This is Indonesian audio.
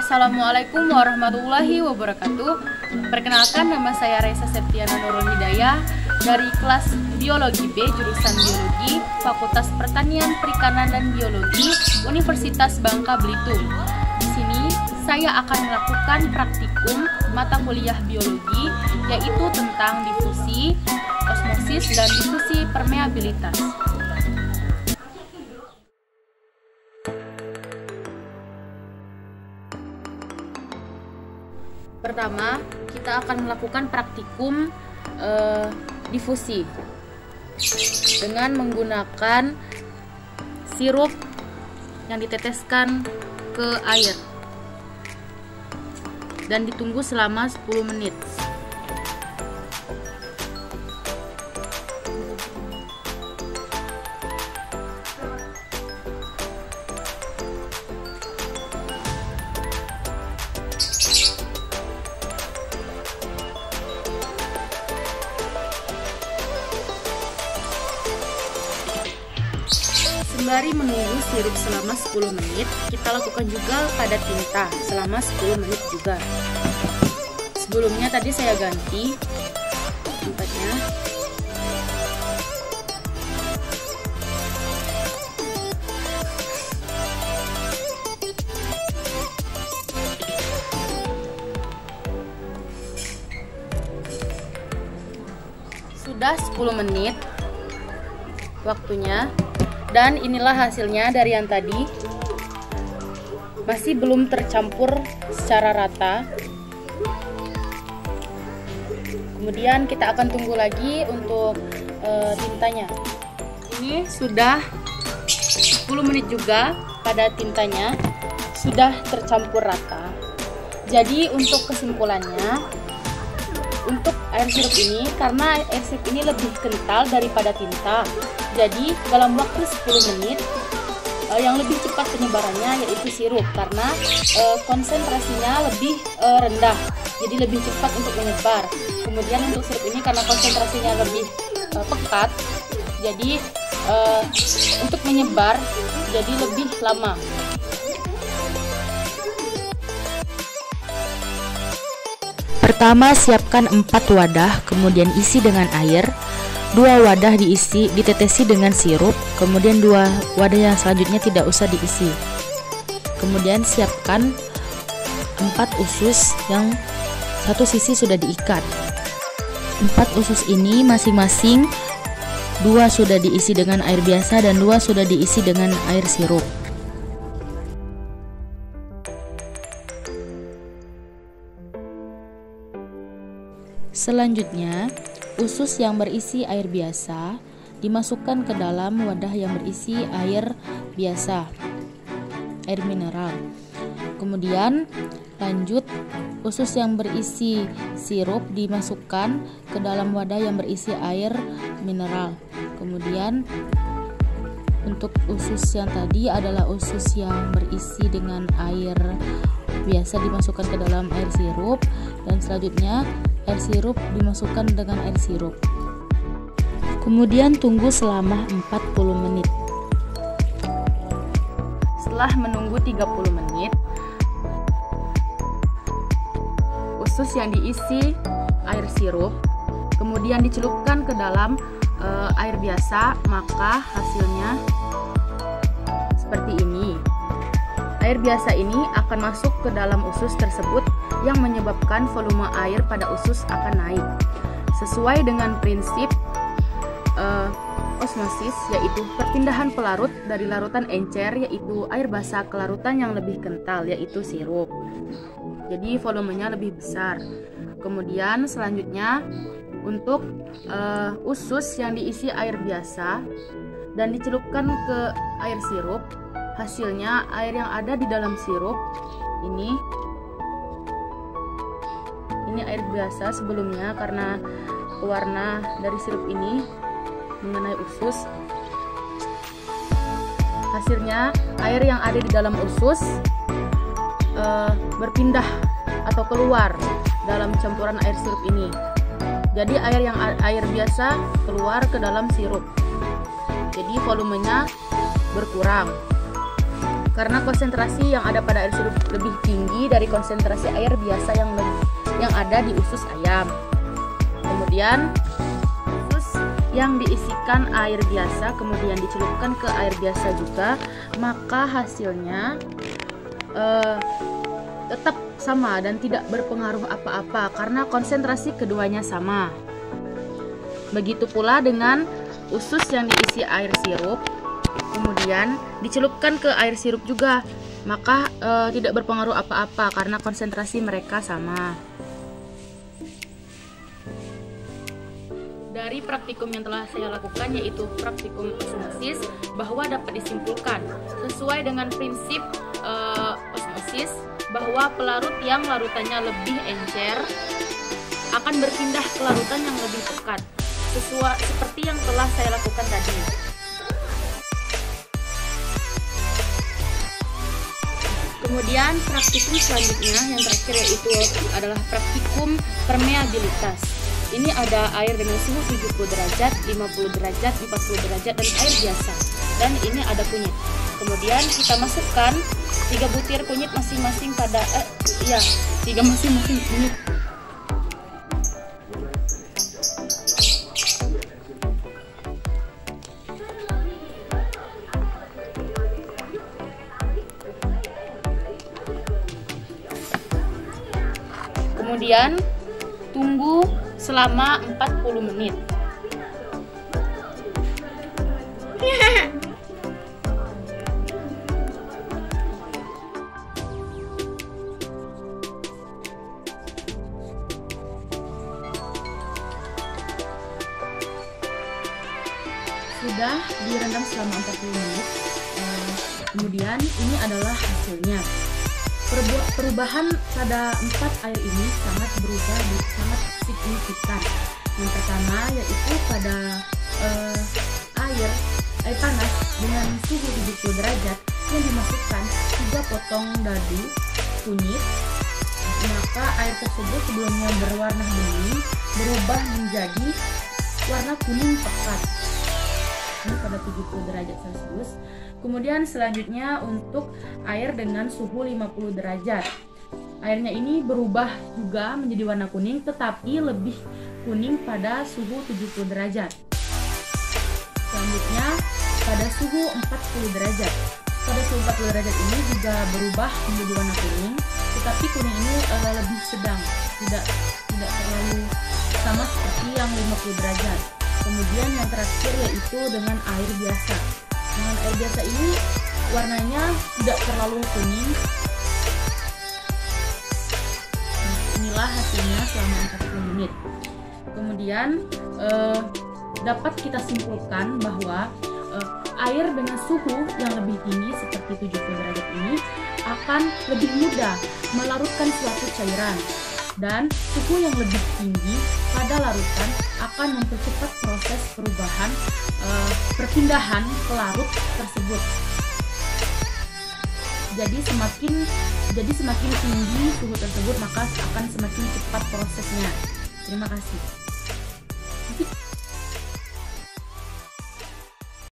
Assalamualaikum warahmatullahi wabarakatuh. Perkenalkan, nama saya Reza Septiana Nurul Hidayah dari kelas Biologi B jurusan Biologi, Fakultas Pertanian, Perikanan dan Biologi, Universitas Bangka Belitung. Di sini saya akan melakukan praktikum mata kuliah biologi, yaitu tentang difusi, osmosis, dan difusi permeabilitas. Pertama, kita akan melakukan praktikum difusi dengan menggunakan sirup yang diteteskan ke air dan ditunggu selama 10 menit. Sembari menunggu sirup selama 10 menit, kita lakukan juga pada tinta selama 10 menit juga. Sebelumnya tadi saya ganti tempatnya. Sudah 10 menit waktunya. Dan inilah hasilnya dari yang tadi. Masih belum tercampur secara rata. Kemudian kita akan tunggu lagi untuk tintanya. Ini sudah 10 menit juga pada tintanya sudah tercampur rata. Jadi untuk kesimpulannya, untuk air sirup ini, karena air sirup ini lebih kental daripada tinta, jadi dalam waktu 10 menit yang lebih cepat penyebarannya yaitu sirup, karena konsentrasinya lebih rendah, jadi lebih cepat untuk menyebar. Kemudian untuk sirup ini karena konsentrasinya lebih pekat, jadi untuk menyebar jadi lebih lama. Pertama, siapkan 4 wadah, kemudian isi dengan air. 2 wadah ditetesi dengan sirup, kemudian 2 wadah yang selanjutnya tidak usah diisi. Kemudian siapkan 4 usus yang satu sisi sudah diikat. 4 usus ini masing-masing 2 sudah diisi dengan air biasa dan 2 sudah diisi dengan air sirup. Selanjutnya, usus yang berisi air biasa dimasukkan ke dalam wadah yang berisi air biasa, air mineral. Kemudian lanjut, usus yang berisi sirup dimasukkan ke dalam wadah yang berisi air mineral. Kemudian untuk usus yang tadi adalah usus yang berisi dengan air biasa dimasukkan ke dalam air sirup, dan selanjutnya air sirup dimasukkan dengan air sirup. Kemudian tunggu selama 40 menit. Setelah menunggu 30 menit, usus yang diisi air sirup kemudian dicelupkan ke dalam air biasa, maka hasilnya seperti ini. Air biasa ini akan masuk ke dalam usus tersebut yang menyebabkan volume air pada usus akan naik. Sesuai dengan prinsip osmosis, yaitu perpindahan pelarut dari larutan encer, yaitu air basah, ke larutan yang lebih kental, yaitu sirup. Jadi volumenya lebih besar. Kemudian selanjutnya untuk usus yang diisi air biasa dan dicelupkan ke air sirup, hasilnya air yang ada di dalam sirup ini air biasa sebelumnya, karena warna dari sirup ini mengenai usus. Hasilnya air yang ada di dalam usus berpindah atau keluar dalam campuran air sirup ini. Jadi air biasa keluar ke dalam sirup. Jadi volumenya berkurang. karena konsentrasi yang ada pada air sirup lebih tinggi dari konsentrasi air biasa yang ada di usus ayam. Kemudian usus yang diisikan air biasa kemudian dicelupkan ke air biasa juga, maka hasilnya tetap sama dan tidak berpengaruh apa-apa karena konsentrasi keduanya sama. Begitu pula dengan usus yang diisi air sirup kemudian dicelupkan ke air sirup juga, maka tidak berpengaruh apa-apa karena konsentrasi mereka sama. Dari praktikum yang telah saya lakukan, yaitu praktikum osmosis, bahwa dapat disimpulkan sesuai dengan prinsip osmosis bahwa pelarut yang larutannya lebih encer akan berpindah ke larutan yang lebih pekat, seperti yang telah saya lakukan tadi. Kemudian praktikum selanjutnya yang terakhir yaitu adalah praktikum permeabilitas. Ini ada air dengan suhu 70 derajat, 50 derajat, 40 derajat, dan air biasa. Dan ini ada kunyit. Kemudian kita masukkan 3 butir kunyit masing-masing pada 3 masing-masing kunyit. Kemudian tunggu selama 40 menit. Sudah direndam selama 40 menit. Kemudian ini adalah hasilnya. Perubahan pada 4 air ini sangat signifikan. Yang pertama yaitu pada air panas dengan suhu 70 derajat yang dimasukkan 3 potong dadu kunyit, maka air tersebut sebelumnya berwarna bening berubah menjadi warna kuning pekat. Ini pada 70 derajat Celcius. Kemudian selanjutnya untuk air dengan suhu 50 derajat. Airnya ini berubah juga menjadi warna kuning, tetapi lebih kuning pada suhu 70 derajat. Selanjutnya pada suhu 40 derajat. Pada suhu 40 derajat ini juga berubah menjadi warna kuning, tetapi kuning ini lebih sedang, tidak terlalu sama seperti yang 50 derajat. Kemudian yang terakhir yaitu dengan air biasa. Dengan air biasa ini warnanya tidak terlalu kuning. Nah, inilah hasilnya selama 40 menit. Kemudian dapat kita simpulkan bahwa air dengan suhu yang lebih tinggi seperti 70 derajat ini akan lebih mudah melarutkan suatu cairan, dan suhu yang lebih tinggi pada larutan akan mempercepat proses perubahan perpindahan pelarut tersebut. Jadi semakin tinggi suhu tersebut, maka akan semakin cepat prosesnya. Terima kasih.